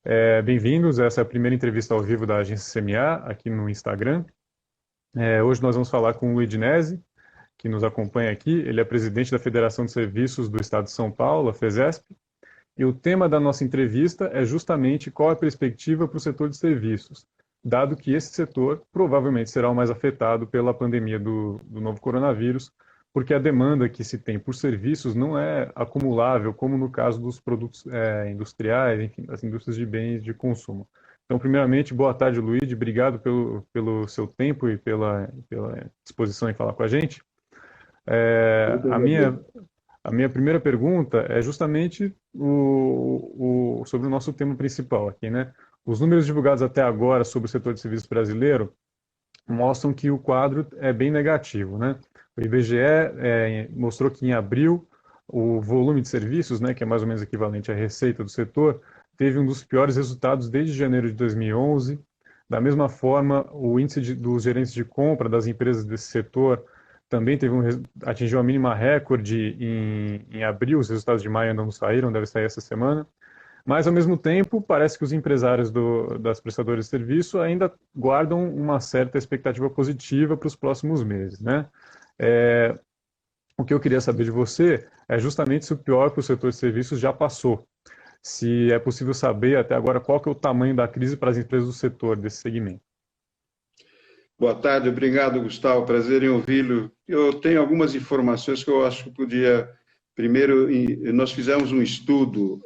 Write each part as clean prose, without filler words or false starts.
Bem-vindos, essa é a primeira entrevista ao vivo da agência CMA, aqui no Instagram. Hoje nós vamos falar com o Luiz Dinesi, que nos acompanha aqui. Ele é presidente da Federação de Serviços do Estado de São Paulo, a FESESP, e o tema da nossa entrevista é justamente qual a perspectiva para o setor de serviços, dado que esse setor provavelmente será o mais afetado pela pandemia do novo coronavírus, porque a demanda que se tem por serviços não é acumulável, como no caso dos produtos industriais, enfim, das indústrias de bens de consumo. Então, primeiramente, boa tarde, Luiz, obrigado pelo seu tempo e pela disposição em falar com a gente. É, Eu que a minha, agradeço. a minha primeira pergunta é justamente sobre o nosso tema principal aqui, né? Os números divulgados até agora sobre o setor de serviços brasileiro mostram que o quadro é bem negativo, né? O IBGE mostrou que em abril o volume de serviços, né, que é mais ou menos equivalente à receita do setor, teve um dos piores resultados desde janeiro de 2011. Da mesma forma, o índice dos gerentes de compra das empresas desse setor também atingiu a mínima recorde em abril. Os resultados de maio ainda não saíram, deve sair essa semana. Mas, ao mesmo tempo, parece que os empresários das prestadoras de serviço ainda guardam uma certa expectativa positiva para os próximos meses, né? É, o que eu queria saber de você é justamente se o pior para o setor de serviços já passou. Se é possível saber até agora qual que é o tamanho da crise para as empresas do setor desse segmento. Boa tarde, obrigado, Gustavo. Prazer em ouvi-lo. Eu tenho algumas informações que eu acho que podia. Primeiro, nós fizemos um estudo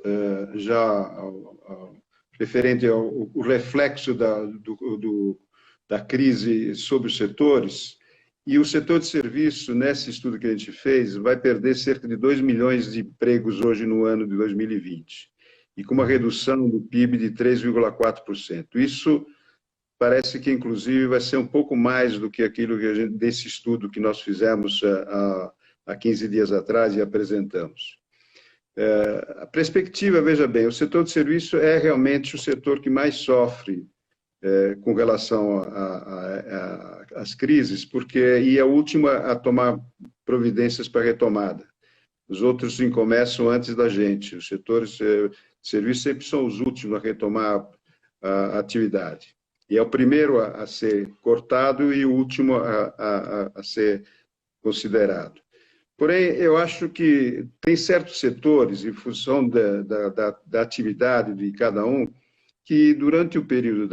referente ao o reflexo da crise sobre os setores, e o setor de serviço, nesse estudo que a gente fez, vai perder cerca de 2 milhões de empregos hoje no ano de 2020, e com uma Uhum. redução do PIB de 3,4%. Isso parece que, inclusive, vai ser um pouco mais do que aquilo que desse estudo que nós fizemos há 15 dias atrás e apresentamos. A perspectiva, veja bem, o setor de serviço é realmente o setor que mais sofre com relação às crises, porque é a última a tomar providências para a retomada. Os outros começam antes da gente. Os setores de serviço sempre são os últimos a retomar a atividade. E é o primeiro a ser cortado e o último a ser considerado. Porém, eu acho que tem certos setores, em função da atividade de cada um, que durante o período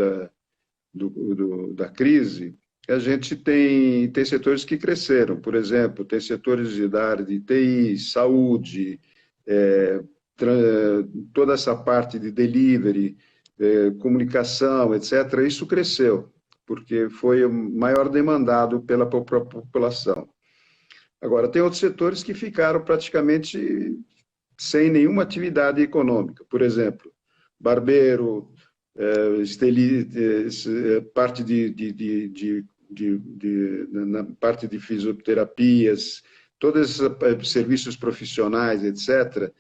da crise, a gente tem setores que cresceram. Por exemplo, tem setores da área de TI, saúde, é, toda essa parte de delivery, comunicação, etc., isso cresceu, porque foi o maior demandado pela população. Agora, tem outros setores que ficaram praticamente sem nenhuma atividade econômica. Por exemplo, barbeiro, parte na parte de fisioterapias, todos esses serviços profissionais, etc.,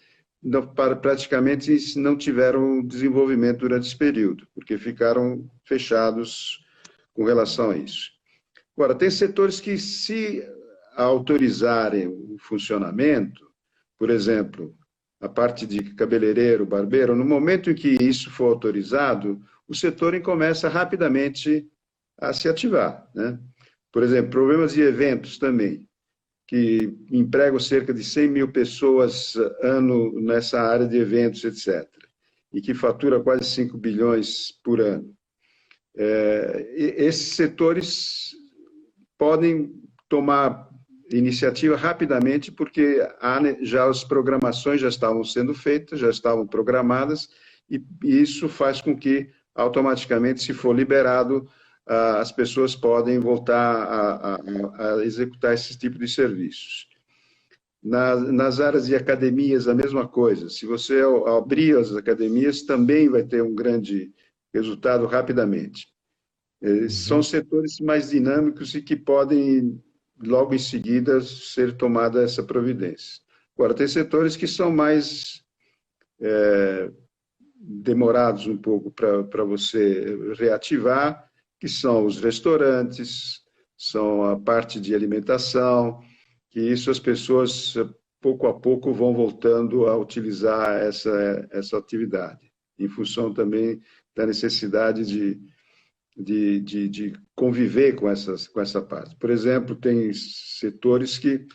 praticamente não tiveram desenvolvimento durante esse período, porque ficaram fechados com relação a isso. Agora, tem setores que, se autorizarem o funcionamento, por exemplo, a parte de cabeleireiro, barbeiro, no momento em que isso for autorizado, o setor começa rapidamente a se ativar, né? Por exemplo, problemas de eventos também, que empregam cerca de 100 mil pessoas ano nessa área de eventos, etc., e que fatura quase 5 bilhões por ano. Esses setores podem tomar iniciativa rapidamente, porque já as programações já estavam sendo feitas, já estavam programadas, e isso faz com que, automaticamente, se for liberado, as pessoas podem voltar a executar esse tipo de serviços. Nas áreas de academias, a mesma coisa. Se você abrir as academias, também vai ter um grande resultado rapidamente. São Uhum. setores mais dinâmicos e que podem, logo em seguida, ser tomada essa providência. Agora, tem setores que são mais demorados um pouco para você reativar, que são os restaurantes, são a parte de alimentação, que isso as pessoas, pouco a pouco, vão voltando a utilizar essa atividade. em função também da necessidade de conviver com essa parte. Por exemplo, tem setores que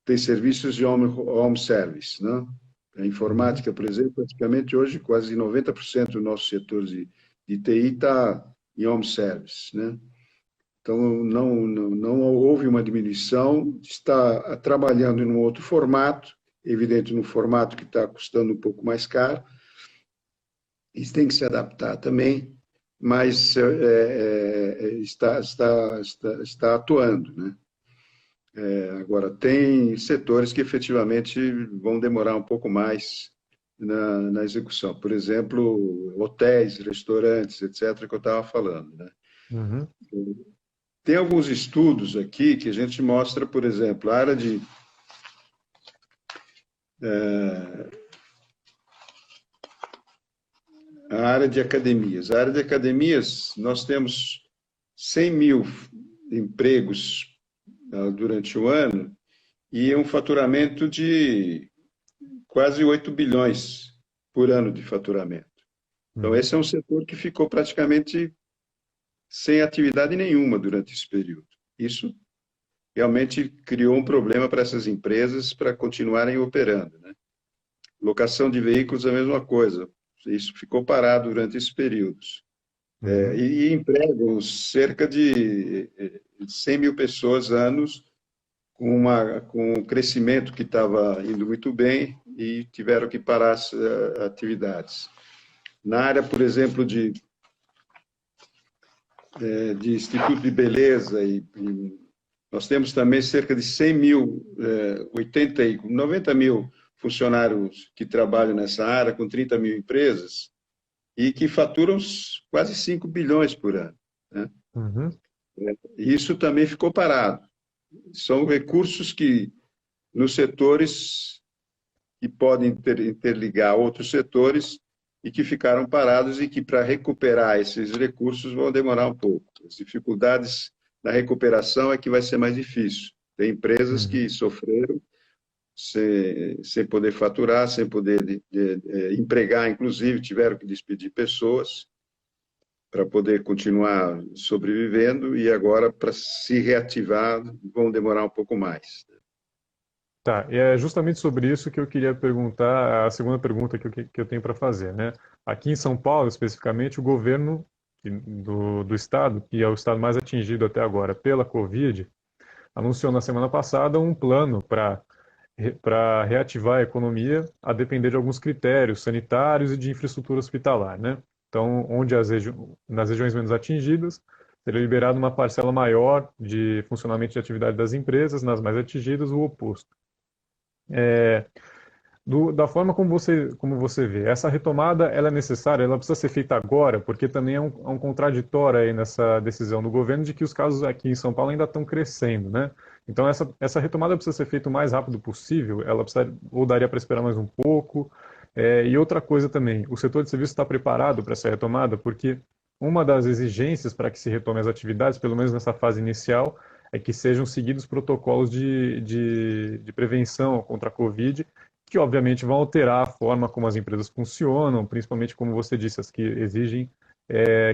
têm serviços de home service, né? A informática, por exemplo, praticamente hoje quase 90% do nosso setor de TI está em home service, né? Então, não houve uma diminuição, está trabalhando em um outro formato, evidente, no formato que está custando um pouco mais caro, isso tem que se adaptar também, mas está atuando, né? Agora, tem setores que efetivamente vão demorar um pouco mais na execução. Por exemplo, hotéis, restaurantes, etc., que eu estava falando, né? Uhum. Tem alguns estudos aqui que a gente mostra, por exemplo, a área de academias. A área de academias, nós temos 100 mil empregos durante o ano e um faturamento de quase 8 bilhões por ano de faturamento. Então, esse é um setor que ficou praticamente sem atividade nenhuma durante esse período. Isso realmente criou um problema para essas empresas para continuarem operando, né? Locação de veículos, a mesma coisa. Isso ficou parado durante esses períodos. E empregam cerca de 100 mil pessoas anos com um crescimento que estava indo muito bem e tiveram que parar as atividades. Na área, por exemplo, de instituto de beleza, nós temos também cerca de 100 mil, 90 mil funcionários que trabalham nessa área, com 30 mil empresas, e que faturam quase 5 bilhões por ano, né? Uhum. Isso também ficou parado. São recursos que, nos setores que podem interligar outros setores e que ficaram parados e que, para recuperar esses recursos, vão demorar um pouco. As dificuldades na recuperação é que vai ser mais difícil. Tem empresas que sofreram sem poder faturar, sem poder empregar, inclusive, tiveram que despedir pessoas para poder continuar sobrevivendo e agora, para se reativar, vão demorar um pouco mais. Tá, e é justamente sobre isso que eu queria perguntar, a segunda pergunta que eu tenho para fazer, né? Aqui em São Paulo, especificamente, o governo do estado, que é o estado mais atingido até agora pela Covid, anunciou na semana passada um plano para reativar a economia a depender de alguns critérios sanitários e de infraestrutura hospitalar, né? Então, nas regiões menos atingidas, seria liberado uma parcela maior de funcionamento de atividade das empresas, nas mais atingidas, o oposto. Da forma como você vê, essa retomada ela é necessária, ela precisa ser feita agora, porque também é um contraditório aí nessa decisão do governo de que os casos aqui em São Paulo ainda estão crescendo, né? Então essa retomada precisa ser feita o mais rápido possível, ela precisa, ou daria para esperar mais um pouco. E outra coisa também, o setor de serviços está preparado para essa retomada, porque uma das exigências para que se retome as atividades, pelo menos nessa fase inicial, é que sejam seguidos protocolos de prevenção contra a Covid, que obviamente vão alterar a forma como as empresas funcionam, principalmente, como você disse, as que exigem,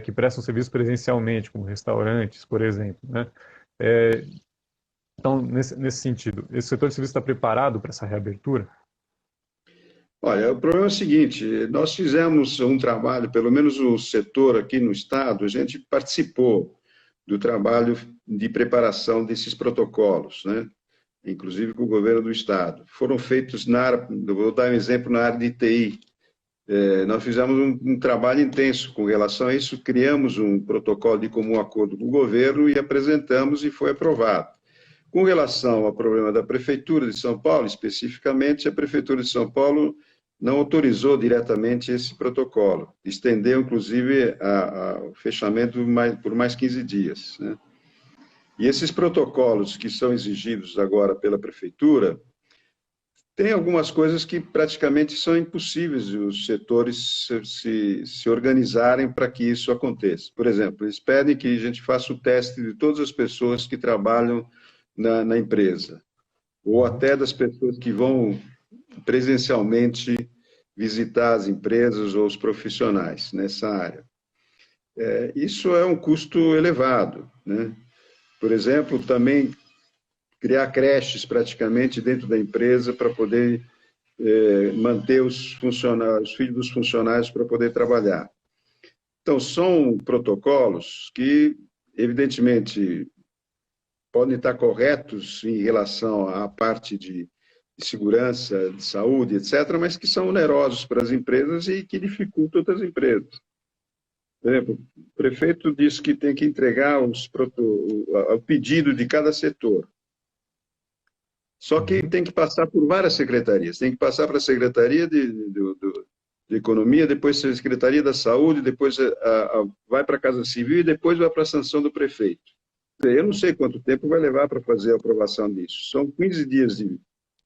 que prestam serviço presencialmente, como restaurantes, por exemplo, né? Então, nesse sentido, esse setor de serviço está preparado para essa reabertura? Olha, o problema é o seguinte, nós fizemos um trabalho, pelo menos o setor aqui no Estado, a gente participou do trabalho de preparação desses protocolos, né? Inclusive com o governo do Estado. Foram feitos vou dar um exemplo, na área de TI. Nós fizemos um trabalho intenso com relação a isso, criamos um protocolo de comum acordo com o governo e apresentamos e foi aprovado. Com relação ao problema da Prefeitura de São Paulo, especificamente, a Prefeitura de São Paulo não autorizou diretamente esse protocolo, estendeu, inclusive, o fechamento por mais 15 dias, né? E esses protocolos que são exigidos agora pela Prefeitura, tem algumas coisas que praticamente são impossíveis os setores se organizarem para que isso aconteça. Por exemplo, eles pedem que a gente faça o teste de todas as pessoas que trabalham na empresa, ou até das pessoas que vão presencialmente visitar as empresas ou os profissionais nessa área. Isso é um custo elevado, né? Por exemplo, também criar creches praticamente dentro da empresa para poder manter os funcionários, os filhos dos funcionários para poder trabalhar. Então, são protocolos que, evidentemente, podem estar corretos em relação à parte de segurança, de saúde, etc., mas que são onerosos para as empresas e que dificultam outras empresas. Por exemplo, o prefeito disse que tem que entregar o pedido de cada setor. Só que tem que passar por várias secretarias. Tem que passar para a Secretaria de Economia, depois a Secretaria da Saúde, depois vai para a Casa Civil e depois vai para a sanção do prefeito. Eu não sei quanto tempo vai levar para fazer a aprovação disso. São 15 dias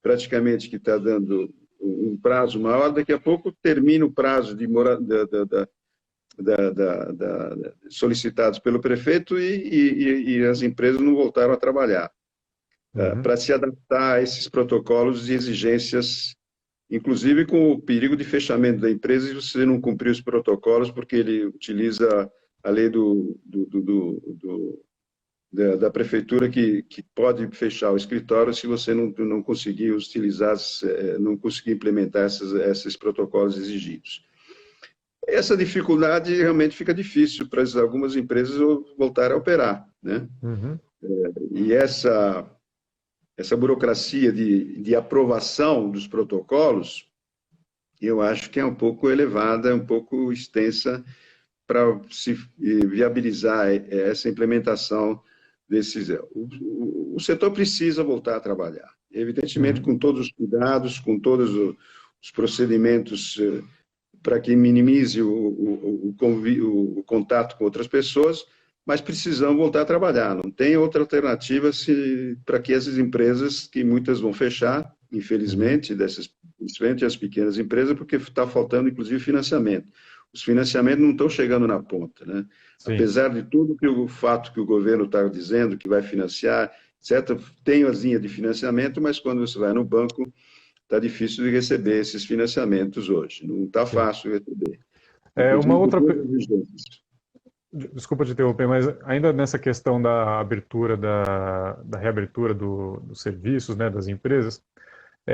praticamente que está dando um prazo maior. Daqui a pouco termina o prazo solicitados pelo prefeito e as empresas não voltaram a trabalhar. Para se adaptar a esses protocolos e exigências, inclusive com o perigo de fechamento da empresa se você não cumprir os protocolos, porque ele utiliza a lei da prefeitura que pode fechar o escritório se você não conseguir utilizar, não conseguir implementar esses protocolos exigidos. Essa dificuldade realmente fica difícil para algumas empresas voltarem a operar, né? E essa burocracia de aprovação dos protocolos, eu acho que é um pouco elevada, um pouco extensa para se viabilizar essa implementação desses. O setor precisa voltar a trabalhar, evidentemente com todos os cuidados, com todos os procedimentos para que minimize o contato com outras pessoas, mas precisamos voltar a trabalhar. Não tem outra alternativa para que essas empresas, que muitas vão fechar, infelizmente, principalmente as pequenas empresas, porque está faltando, inclusive, financiamento. Os financiamentos não estão chegando na ponta, né? Apesar de tudo o fato que o governo está dizendo que vai financiar, etc., tem as linhas de financiamento, mas quando você vai no banco, está difícil de receber esses financiamentos hoje. Não está fácil receber. Uma outra... Desculpa te interromper, mas ainda nessa questão da abertura, da reabertura dos serviços, né, das empresas,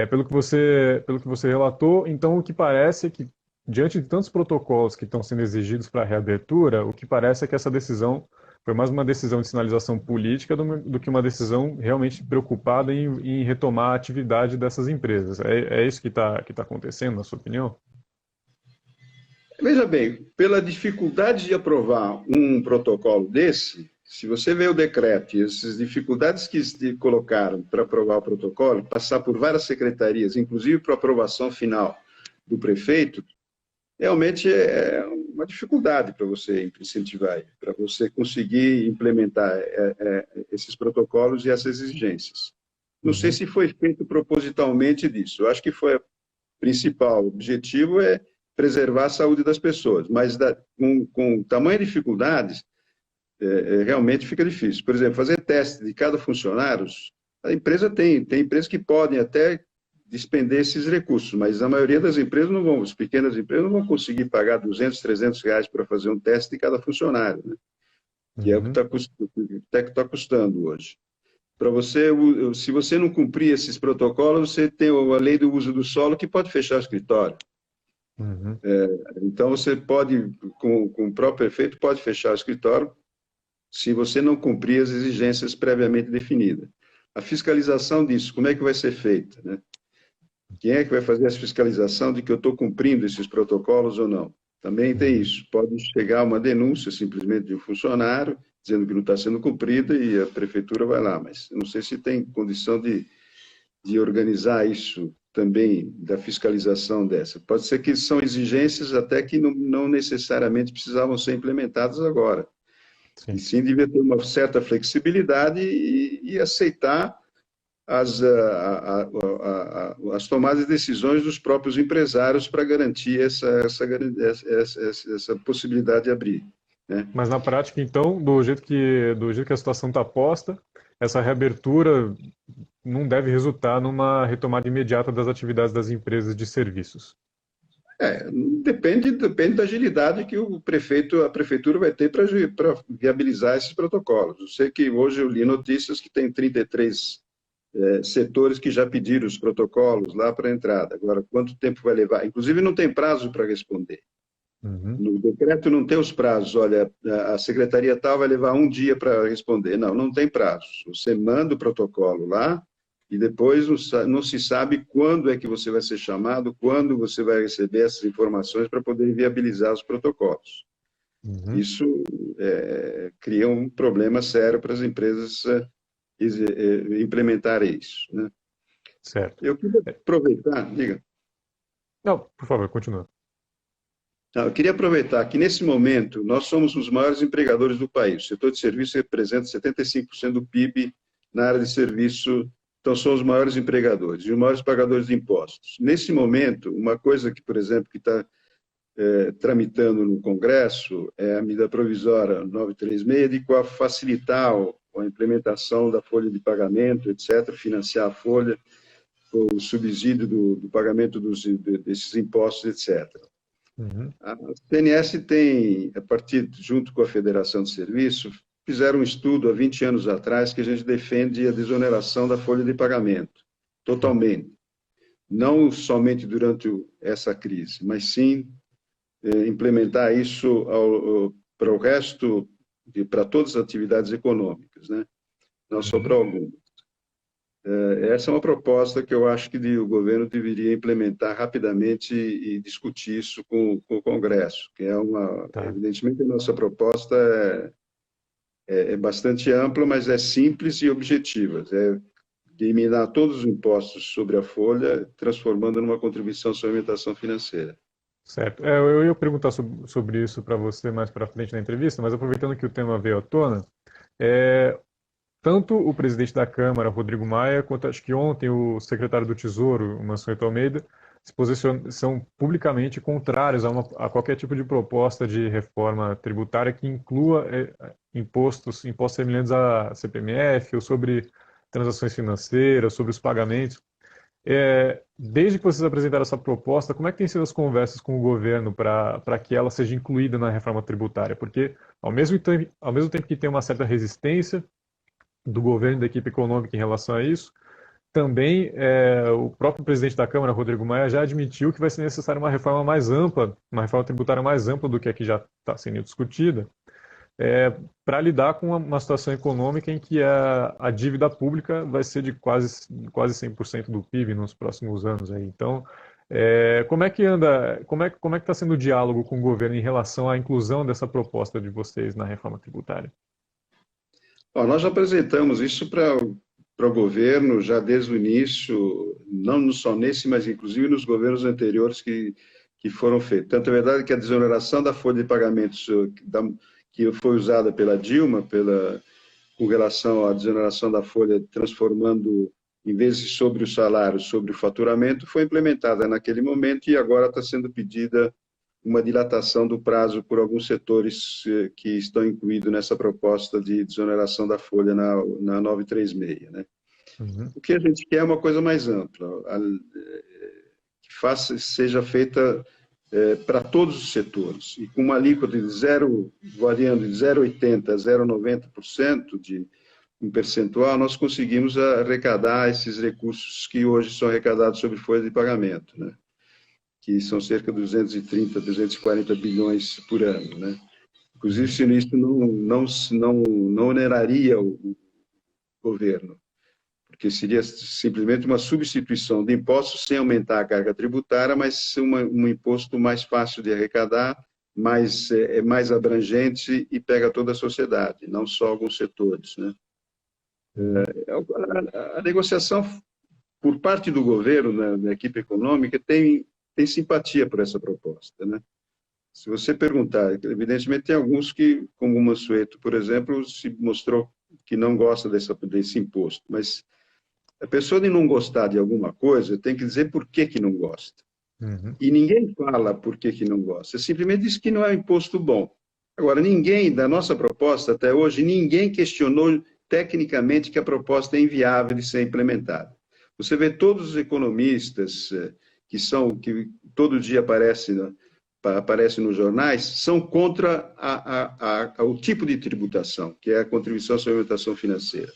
pelo que você relatou, então o que parece é que, diante de tantos protocolos que estão sendo exigidos para a reabertura, o que parece é que essa decisão foi mais uma decisão de sinalização política do que uma decisão realmente preocupada em retomar a atividade dessas empresas. É isso que está acontecendo, na sua opinião? Veja bem, pela dificuldade de aprovar um protocolo desse, se você vê o decreto e essas dificuldades que colocaram para aprovar o protocolo, passar por várias secretarias, inclusive para aprovação final do prefeito, realmente é uma dificuldade para você incentivar, para você conseguir implementar esses protocolos e essas exigências. Não sei se foi feito propositalmente disso. Eu acho que foi o principal objetivo preservar a saúde das pessoas, mas com tamanha dificuldades, realmente fica difícil. Por exemplo, fazer teste de cada funcionário, a empresa tem empresas que podem até despender esses recursos, mas a maioria das empresas não vão, as pequenas empresas não vão conseguir pagar 200, 300 reais para fazer um teste de cada funcionário, né? Que é o que está custando hoje. Para você, se você não cumprir esses protocolos, você tem a lei do uso do solo que pode fechar o escritório. Então, você pode, com o próprio prefeito, pode fechar o escritório se você não cumprir as exigências previamente definidas. A fiscalização disso, como é que vai ser feita, né? Quem é que vai fazer essa fiscalização de que eu estou cumprindo esses protocolos ou não? Também tem isso. Pode chegar uma denúncia simplesmente de um funcionário dizendo que não está sendo cumprida e a prefeitura vai lá, mas eu não sei se tem condição de organizar isso também, da fiscalização dessa. Pode ser que são exigências até que não necessariamente precisavam ser implementadas agora. Sim. E sim devia ter uma certa flexibilidade e aceitar as tomadas de decisões dos próprios empresários para garantir essa possibilidade de abrir, né? Mas na prática, então, do jeito que a situação está posta, essa reabertura não deve resultar numa retomada imediata das atividades das empresas de serviços. Depende da agilidade que a prefeitura vai ter para viabilizar esses protocolos. Eu sei que hoje eu li notícias que tem 33 setores que já pediram os protocolos lá para a entrada. Agora, quanto tempo vai levar? Inclusive, não tem prazo para responder. Uhum. No decreto não tem os prazos. Olha, a secretaria tal vai levar um dia para responder. Não tem prazo. Você manda o protocolo lá e depois não se sabe quando é que você vai ser chamado, quando você vai receber essas informações para poder viabilizar os protocolos. Uhum. Isso cria um problema sério para as empresas implementarem isso, né? Certo. Eu queria aproveitar, diga. Não, por favor, continua. Eu queria aproveitar que, nesse momento, nós somos os maiores empregadores do país. O setor de serviço representa 75% do PIB na área de serviço, então são os maiores empregadores e os maiores pagadores de impostos. Nesse momento, uma coisa que, por exemplo, que está tramitando no Congresso é a medida provisória 936, de qual facilitar a implementação da folha de pagamento, etc., financiar a folha, o subsídio do pagamento desses impostos, etc. Uhum. A CNS tem, junto com a Federação de Serviços, fizeram um estudo há 20 anos atrás que a gente defende a desoneração da folha de pagamento, totalmente. Não somente durante essa crise, mas sim implementar isso para o resto, para todas as atividades econômicas, né? Não só para algumas. Essa é uma proposta que eu acho que o governo deveria implementar rapidamente e discutir isso com o Congresso, que evidentemente, a nossa proposta é bastante ampla, mas é simples e objetiva. É eliminar todos os impostos sobre a folha, transformando numa contribuição sobre a alimentação financeira. Certo. Eu ia perguntar sobre isso para você mais para frente na entrevista, mas aproveitando que o tema veio à tona, tanto o presidente da Câmara, Rodrigo Maia, quanto acho que ontem o secretário do Tesouro, Mansueto Almeida, são publicamente contrários a qualquer tipo de proposta de reforma tributária que inclua impostos semelhantes à CPMF ou sobre transações financeiras, sobre os pagamentos. Desde que vocês apresentaram essa proposta, como é que têm sido as conversas com o governo para que ela seja incluída na reforma tributária? Porque, ao mesmo tempo que tem uma certa resistência do governo e da equipe econômica em relação a isso, também o próprio presidente da Câmara, Rodrigo Maia, já admitiu que vai ser necessária uma reforma mais ampla, uma reforma tributária mais ampla do que a que já está sendo discutida, para lidar com uma situação econômica em que a dívida pública vai ser de quase 100% do PIB nos próximos anos. Aí. Então, como é que anda, como é que está sendo o diálogo com o governo em relação à inclusão dessa proposta de vocês na reforma tributária? Nós apresentamos isso para o governo já desde o início, não só nesse, mas inclusive nos governos anteriores que foram feitos. Tanto é verdade que a desoneração da folha de pagamentos que foi usada pela Dilma, com relação à desoneração da folha, transformando, em vez de sobre o salário, sobre o faturamento, foi implementada naquele momento e agora está sendo pedida uma dilatação do prazo por alguns setores que estão incluídos nessa proposta de desoneração da folha na 936, né? Uhum. O que a gente quer é uma coisa mais ampla, que seja feita para todos os setores, e com uma alíquota variando de 0,80% a 0,90% em percentual, nós conseguimos arrecadar esses recursos que hoje são arrecadados sobre folha de pagamento, né? Que são cerca de 230, 240 bilhões por ano, né? Inclusive, isso não oneraria o governo, porque seria simplesmente uma substituição de impostos sem aumentar a carga tributária, mas um imposto mais fácil de arrecadar, mais abrangente e pega toda a sociedade, não só alguns setores, né? A negociação por parte do governo, né, da equipe econômica, tem simpatia por essa proposta, né? Se você perguntar, evidentemente tem alguns que, como o Mansueto, por exemplo, se mostrou que não gosta desse imposto, mas a pessoa de não gostar de alguma coisa tem que dizer por que não gosta. Uhum. E ninguém fala por que não gosta, simplesmente diz que não é um imposto bom. Agora, da nossa proposta até hoje, ninguém questionou tecnicamente que a proposta é inviável de ser implementada. Você vê todos os economistas que todo dia aparece, né, aparece nos jornais, são contra o tipo de tributação, que é a contribuição à suplementação financeira.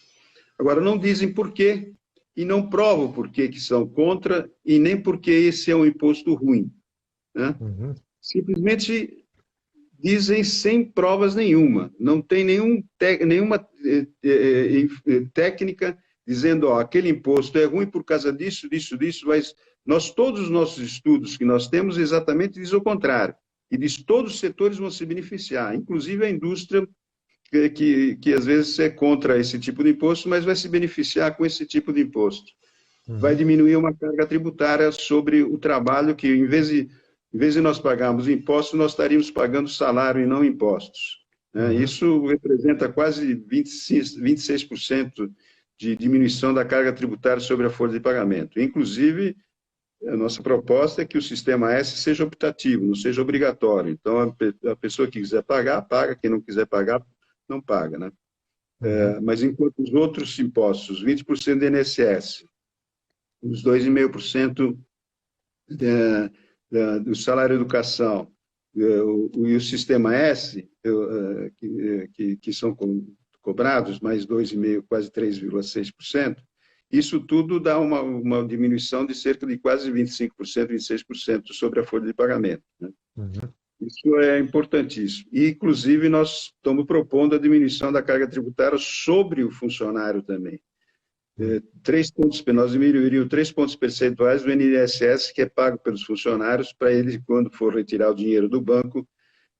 Agora, não dizem por quê e não provam por que são contra e nem porque esse é um imposto ruim, né? Uhum. Simplesmente dizem sem provas nenhuma. Não tem nenhuma técnica dizendo, ó, aquele imposto é ruim por causa disso, mas todos os nossos estudos que nós temos exatamente diz o contrário. E diz que todos os setores vão se beneficiar, inclusive a indústria que às vezes é contra esse tipo de imposto, mas vai se beneficiar com esse tipo de imposto. Vai diminuir uma carga tributária sobre o trabalho que, em vez de nós pagarmos impostos, nós estaríamos pagando salário e não impostos. Isso representa quase 26% de diminuição da carga tributária sobre a folha de pagamento. Inclusive, a nossa proposta é que o sistema S seja optativo, não seja obrigatório. Então, a pessoa que quiser pagar, paga. Quem não quiser pagar, não paga, né? Mas enquanto os outros impostos, 20% do INSS, os 2,5% do salário educação e o sistema S, que são cobrados, mais 2,5%, quase 3,6%, isso tudo dá uma diminuição de cerca de quase 25%, 26% sobre a folha de pagamento, né? Isso é importantíssimo. E, inclusive, nós estamos propondo a diminuição da carga tributária sobre o funcionário também. 3 pontos, nós diminuiríamos 3 pontos percentuais do INSS que é pago pelos funcionários, para ele, quando for retirar o dinheiro do banco,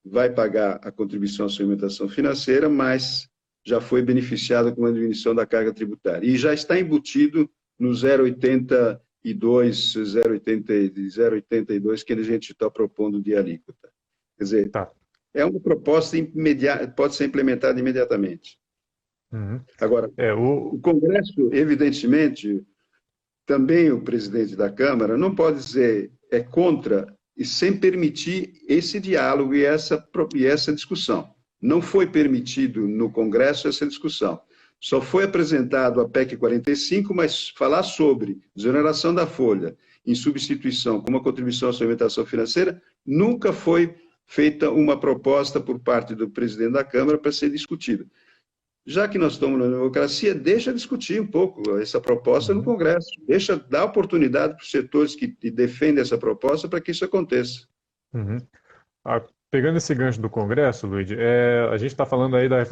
vai pagar a contribuição à suplementação financeira, mas já foi beneficiado com a diminuição da carga tributária. E já está embutido no 0,82, 0,82 que a gente está propondo de alíquota. Quer dizer, é uma proposta imediata, pode ser implementada imediatamente. Agora, o Congresso, evidentemente, também o presidente da Câmara, não pode dizer é contra e sem permitir esse diálogo e essa discussão. Não foi permitido no Congresso essa discussão. Só foi apresentado a PEC 45, mas falar sobre desoneração da folha em substituição com uma contribuição à suplementação financeira, nunca foi feita uma proposta por parte do presidente da Câmara para ser discutida. Já que nós estamos na democracia, deixa discutir um pouco essa proposta no Congresso. Dá oportunidade para os setores que defendem essa proposta para que isso aconteça. Pegando esse gancho do Congresso, Luigi, a gente está falando aí da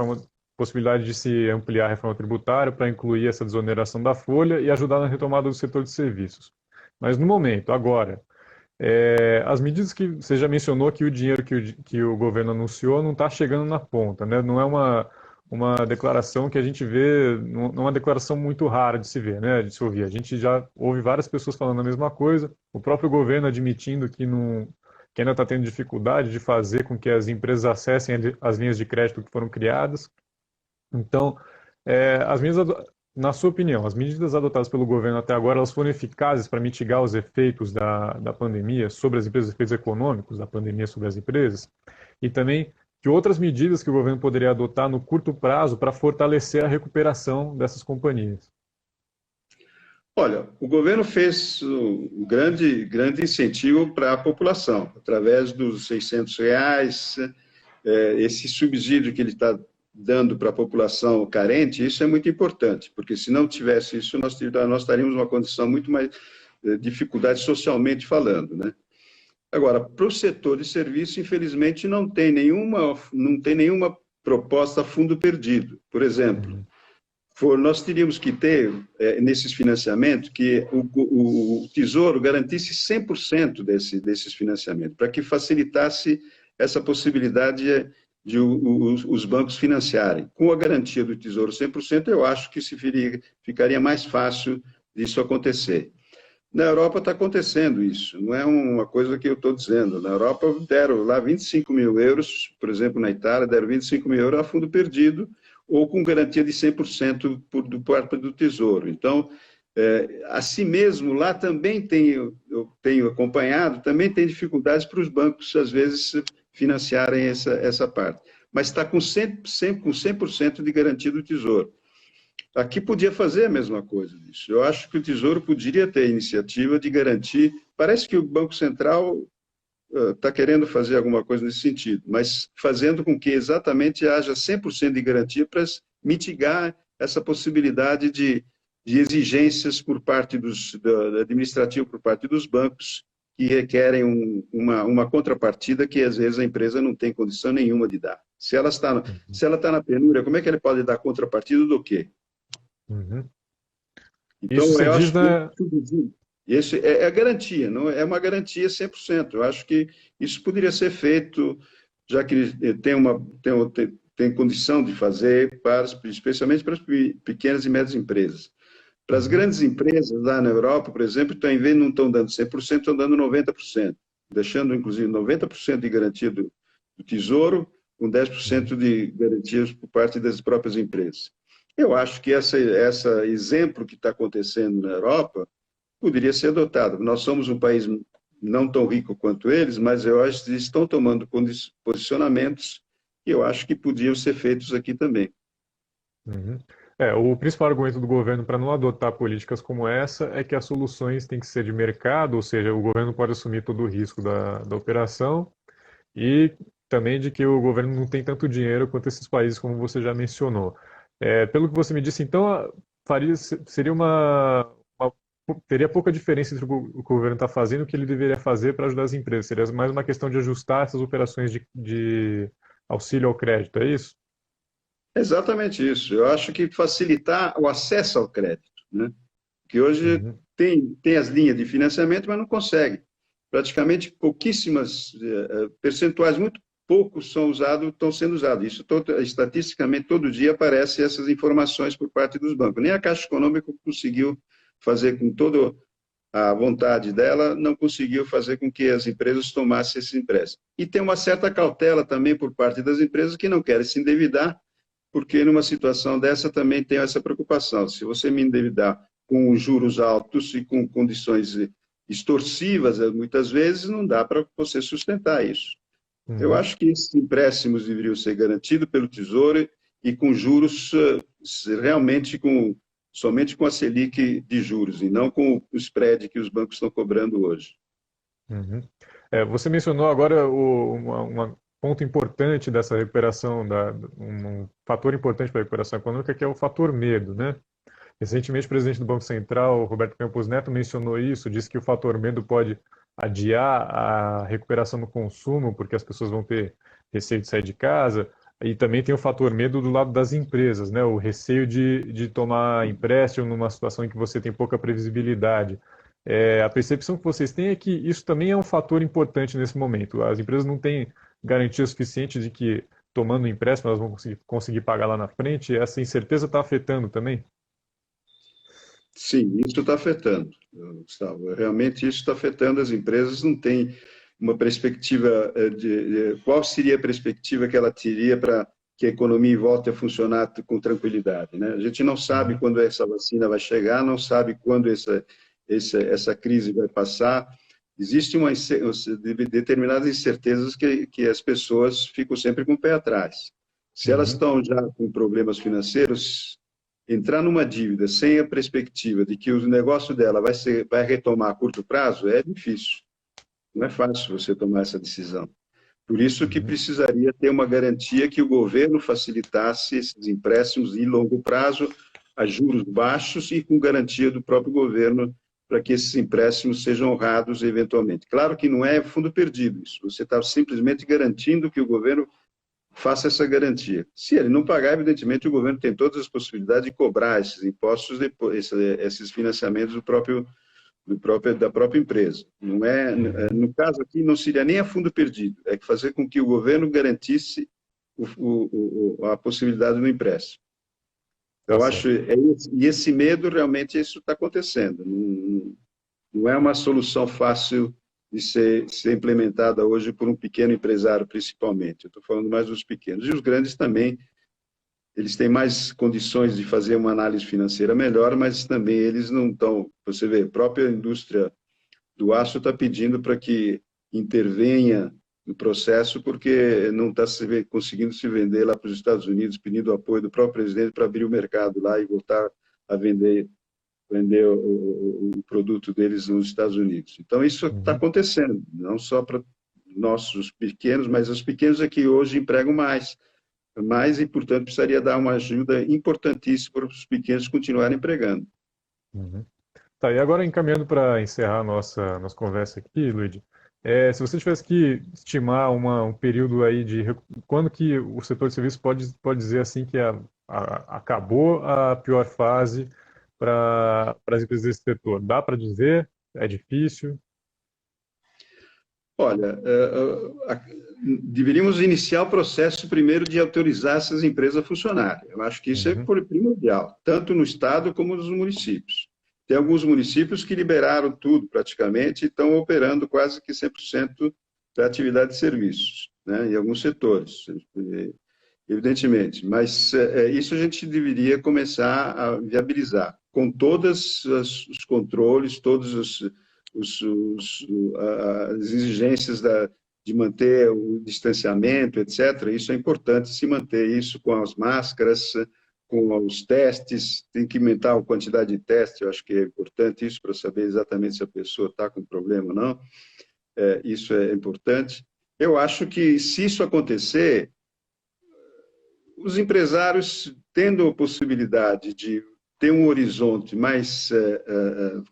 possibilidade de se ampliar a reforma tributária para incluir essa desoneração da folha e ajudar na retomada do setor de serviços. Mas no momento, agora, as medidas que você já mencionou que o dinheiro que o governo anunciou não está chegando na ponta, né? Não é uma declaração que a gente vê, não é uma declaração muito rara de se ver, né? De se ouvir. A gente já ouve várias pessoas falando a mesma coisa, o próprio governo admitindo que ainda está tendo dificuldade de fazer com que as empresas acessem as linhas de crédito que foram criadas. Então, na sua opinião, as medidas adotadas pelo governo até agora, elas foram eficazes para mitigar os efeitos da pandemia sobre as empresas, os efeitos econômicos da pandemia sobre as empresas? E também, que outras medidas que o governo poderia adotar no curto prazo para fortalecer a recuperação dessas companhias? Olha, o governo fez um grande incentivo para a população, através dos R$ 600, esse subsídio que ele está dando para a população carente, isso é muito importante, porque se não tivesse isso, nós estaríamos numa condição muito mais dificuldade socialmente falando, né? Agora, para o setor de serviço, infelizmente, não tem nenhuma proposta a fundo perdido. Por exemplo, nós teríamos que ter, nesses financiamentos, que o Tesouro garantisse 100% desses financiamentos, para que facilitasse essa possibilidade de os bancos financiarem. Com a garantia do Tesouro 100%, eu acho que ficaria mais fácil disso acontecer. Na Europa está acontecendo isso, não é uma coisa que eu estou dizendo. Na Europa deram lá 25 mil euros, por exemplo, na Itália, deram 25 mil euros a fundo perdido, ou com garantia de 100% do parte do Tesouro. Então, assim mesmo, lá também eu tenho acompanhado, também tem dificuldades para os bancos, às vezes, financiarem essa parte. Mas está com 100% de garantia do Tesouro. Aqui podia fazer a mesma coisa disso. Eu acho que o Tesouro poderia ter a iniciativa de garantir. Parece que o Banco Central está querendo fazer alguma coisa nesse sentido, mas fazendo com que exatamente haja 100% de garantia para mitigar essa possibilidade de exigências por parte do administrativo, por parte dos bancos, que requerem uma contrapartida que, às vezes, a empresa não tem condição nenhuma de dar. Se ela está na penúria, como é que ele pode dar contrapartida do quê? Uhum. Então, Isso se eu diz acho que na... esse é a garantia, não é uma garantia 100%. Eu acho que isso poderia ser feito, já que tem condição de fazer, especialmente para as pequenas e médias empresas. Para as grandes empresas, lá na Europa, por exemplo, em vez de não estão dando 100%, estão dando 90%, deixando, inclusive, 90% de garantia do Tesouro, com 10% de garantias por parte das próprias empresas. Eu acho que esse exemplo que está acontecendo na Europa poderia ser adotado. Nós somos um país não tão rico quanto eles, mas eu acho que eles estão tomando posicionamentos que eu acho que podiam ser feitos aqui também. Uhum. O principal argumento do governo para não adotar políticas como essa é que as soluções têm que ser de mercado, ou seja, o governo pode assumir todo o risco da operação, e também de que o governo não tem tanto dinheiro quanto esses países, como você já mencionou. Pelo que você me disse, então, seria teria pouca diferença entre o que o governo está fazendo e o que ele deveria fazer para ajudar as empresas. Seria mais uma questão de ajustar essas operações de auxílio ao crédito, é isso? Exatamente isso. Eu acho que facilitar o acesso ao crédito, né? Que hoje Uhum. tem as linhas de financiamento, mas não consegue. Praticamente pouquíssimas percentuais, muito poucos estão sendo usados. Isso estatisticamente todo dia aparecem essas informações por parte dos bancos. Nem a Caixa Econômica conseguiu fazer com toda a vontade dela, não conseguiu fazer com que as empresas tomassem esses empréstimos. E tem uma certa cautela também por parte das empresas que não querem se endividar, porque numa situação dessa também tem essa preocupação. Se você me endividar com juros altos e com condições extorsivas, muitas vezes não dá para você sustentar isso. Eu Uhum. acho que esses empréstimos deveriam ser garantidos pelo Tesouro e com juros realmente somente com a Selic de juros e não com o spread que os bancos estão cobrando hoje. Uhum. Você mencionou agora um ponto importante dessa recuperação, um fator importante para a recuperação econômica, que é o fator medo, né? Recentemente, o presidente do Banco Central, Roberto Campos Neto, mencionou isso, disse que o fator medo pode adiar a recuperação no consumo, porque as pessoas vão ter receio de sair de casa, e também tem o fator medo do lado das empresas, né? O receio de tomar empréstimo numa situação em que você tem pouca previsibilidade. A percepção que vocês têm é que isso também é um fator importante nesse momento. As empresas não têm garantia suficiente de que, tomando empréstimo, elas vão conseguir pagar lá na frente, e essa incerteza está afetando também? Sim, isso está afetando, Gustavo. Realmente isso está afetando as empresas, não tem uma perspectiva qual seria a perspectiva que ela teria para que a economia volte a funcionar com tranquilidade, né? A gente não sabe Uhum. quando essa vacina vai chegar, não sabe quando essa crise vai passar. Existem determinadas incertezas que as pessoas ficam sempre com o pé atrás. Se elas Uhum. estão já com problemas financeiros, entrar numa dívida sem a perspectiva de que o negócio dela vai retomar a curto prazo é difícil. Não é fácil você tomar essa decisão. Por isso que Uhum. precisaria ter uma garantia que o governo facilitasse esses empréstimos de longo prazo a juros baixos e com garantia do próprio governo para que esses empréstimos sejam honrados eventualmente. Claro que não é fundo perdido isso. Você está simplesmente garantindo que o governo faça essa garantia. Se ele não pagar, evidentemente o governo tem todas as possibilidades de cobrar esses impostos, esses financiamentos da própria empresa. Não é, Uhum. no caso aqui, não seria nem a fundo perdido, é que fazer com que o governo garantisse a possibilidade do empréstimo. Tá Eu acho, certo. e esse medo realmente isso está acontecendo. Não é uma solução fácil de ser implementada hoje por um pequeno empresário, principalmente. Eu estou falando mais dos pequenos. E os grandes também, eles têm mais condições de fazer uma análise financeira melhor, mas também eles não estão. Você vê, a própria indústria do aço está pedindo para que intervenha no processo porque não está conseguindo se vender lá para os Estados Unidos, pedindo apoio do próprio presidente para abrir o mercado lá e voltar a vender o produto deles nos Estados Unidos. Então, isso está Uhum. acontecendo, não só para nossos pequenos, mas os pequenos é que hoje empregam mais e, portanto, precisaria dar uma ajuda importantíssima para os pequenos continuarem empregando. Uhum. Tá, e agora encaminhando para encerrar a nossa conversa aqui, Luigi, se você tivesse que estimar um período aí quando que o setor de serviços pode dizer assim que acabou a pior fase para as empresas desse setor, dá para dizer? É difícil? Olha, deveríamos iniciar o processo primeiro de autorizar essas empresas a funcionarem. Eu acho que isso é Uhum, primordial, tanto no Estado como nos municípios. Tem alguns municípios que liberaram tudo praticamente e estão operando quase que 100% da atividade de serviços, né, em alguns setores, evidentemente. Mas isso a gente deveria começar a viabilizar, com todos os controles, todos as exigências de manter o distanciamento, etc. Isso é importante se manter isso com as máscaras, com os testes, tem que aumentar a quantidade de testes, eu acho que é importante isso para saber exatamente se a pessoa está com problema ou não, isso é importante. Eu acho que se isso acontecer, os empresários tendo a possibilidade de ter um horizonte mais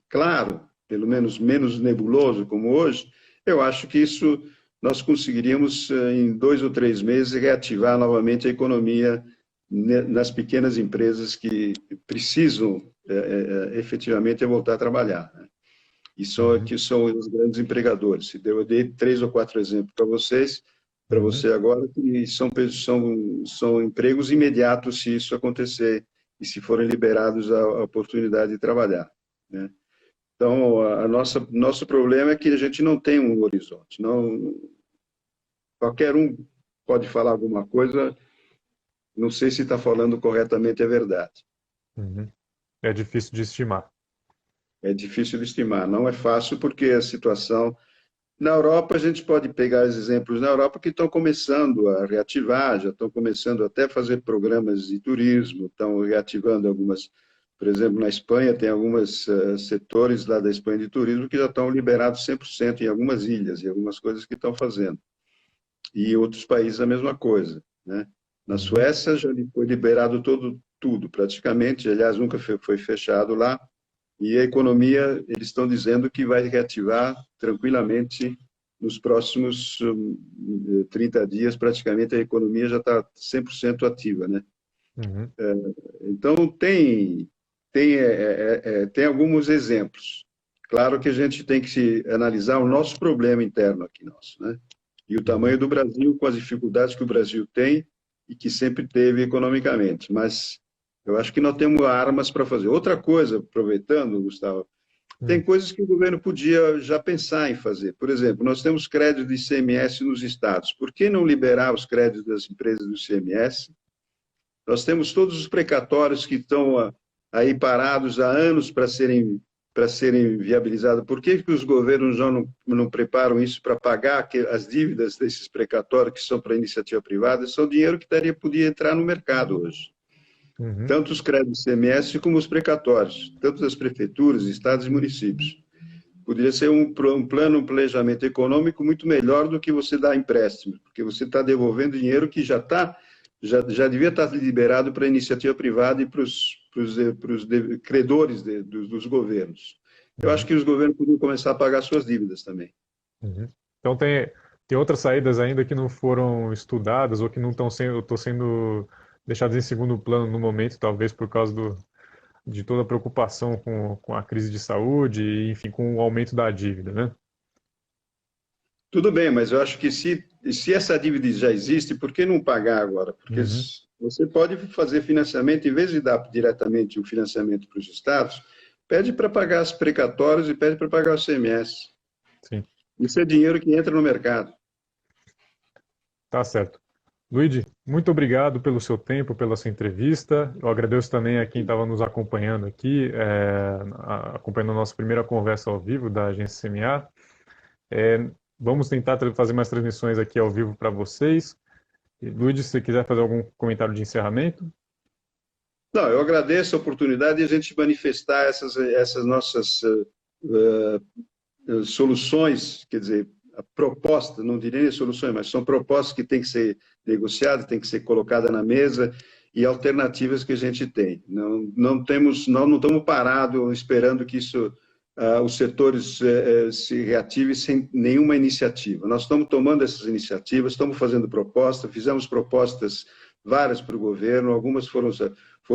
claro, pelo menos menos nebuloso como hoje, eu acho que isso nós conseguiríamos, em 2 ou 3 meses, reativar novamente a economia nas pequenas empresas que precisam efetivamente voltar a trabalhar, né? uhum, Que são os grandes empregadores. Eu dei 3 ou 4 exemplos para uhum, você agora, que são empregos imediatos se isso acontecer e se forem liberados a oportunidade de trabalhar, né? Então, nosso problema é que a gente não tem um horizonte. Não, qualquer um pode falar alguma coisa, não sei se está falando corretamente, é verdade. uhum. É difícil de estimar. É difícil de estimar, não é fácil porque a situação. Na Europa, a gente pode pegar os exemplos na Europa que estão começando a reativar, já estão começando até a fazer programas de turismo, estão reativando algumas, por exemplo, na Espanha, tem alguns setores lá da Espanha de turismo que já estão liberados 100% em algumas ilhas e algumas coisas que estão fazendo. E outros países a mesma coisa, né? Na Uhum, Suécia já foi liberado tudo, praticamente, aliás, nunca foi fechado lá, e a economia, eles estão dizendo que vai reativar tranquilamente nos próximos 30 dias, praticamente a economia já está 100% ativa, né? uhum, Então, tem alguns exemplos. Claro que a gente tem que analisar o nosso problema interno aqui, nosso, né? E o tamanho uhum. do Brasil, com as dificuldades que o Brasil tem e que sempre teve economicamente. Mas eu acho que nós temos armas para fazer. Outra coisa, aproveitando, Gustavo, tem Hum. coisas que o governo podia já pensar em fazer. Por exemplo, nós temos créditos de ICMS nos estados. Por que não liberar os créditos das empresas do ICMS? Nós temos todos os precatórios que estão aí parados há anos para serem viabilizados. Por que os governos já não preparam isso para pagar as dívidas desses precatórios que são para iniciativa privada? São dinheiro que podia entrar no mercado hoje. Uhum, Tanto os créditos CMS como os precatórios, tanto das prefeituras, estados e municípios. Poderia ser um plano, um planejamento econômico muito melhor do que você dar empréstimo, porque você está devolvendo dinheiro que já devia estar liberado para a iniciativa privada e para os credores dos governos. Eu acho uhum, que os governos podiam começar a pagar suas dívidas também. uhum. Então tem outras saídas ainda que não foram estudadas ou que não estão sendo deixadas em segundo plano no momento, talvez por causa de toda a preocupação com a crise de saúde e, enfim, com o aumento da dívida, né? Tudo bem, mas eu acho que se essa dívida já existe, por que não pagar agora? Porque Uhum, você pode fazer financiamento, em vez de dar diretamente o financiamento para os estados, pede para pagar as precatórias e pede para pagar o CMS. sim, Isso é dinheiro que entra no mercado. tá certo. Luigi, muito obrigado pelo seu tempo, pela sua entrevista. Eu agradeço também a quem estava nos acompanhando aqui, acompanhando a nossa primeira conversa ao vivo da agência CMA. vamos tentar fazer mais transmissões aqui ao vivo para vocês. E, Luiz, se você quiser fazer algum comentário de encerramento. Não, eu agradeço a oportunidade de a gente manifestar essas nossas soluções, quer dizer, a proposta, não diria nem soluções, mas são propostas que têm que ser negociadas, têm que ser colocadas na mesa e alternativas que a gente tem. Nós não estamos parados esperando que os setores se reativem sem nenhuma iniciativa. Nós estamos tomando essas iniciativas, estamos fazendo propostas, fizemos propostas várias para o governo, algumas foram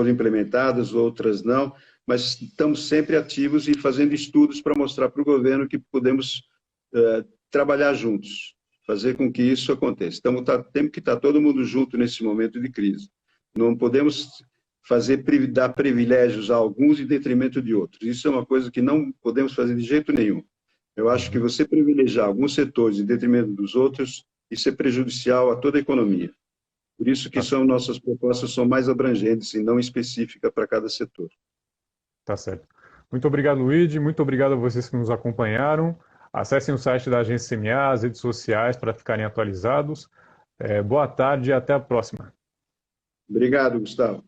implementadas, outras não, mas estamos sempre ativos e fazendo estudos para mostrar para o governo que podemos trabalhar juntos, fazer com que isso aconteça. Temos que estar todo mundo junto nesse momento de crise. Não podemos dar privilégios a alguns em detrimento de outros. Isso é uma coisa que não podemos fazer de jeito nenhum. Eu acho que você privilegiar alguns setores em detrimento dos outros, isso é prejudicial a toda a economia. Por isso que nossas propostas são mais abrangentes e não específicas para cada setor. Tá certo. Muito obrigado, Luiz. Muito obrigado a vocês que nos acompanharam. Acessem o site da Agência CMA, as redes sociais para ficarem atualizados. Boa tarde e até a próxima. Obrigado, Gustavo.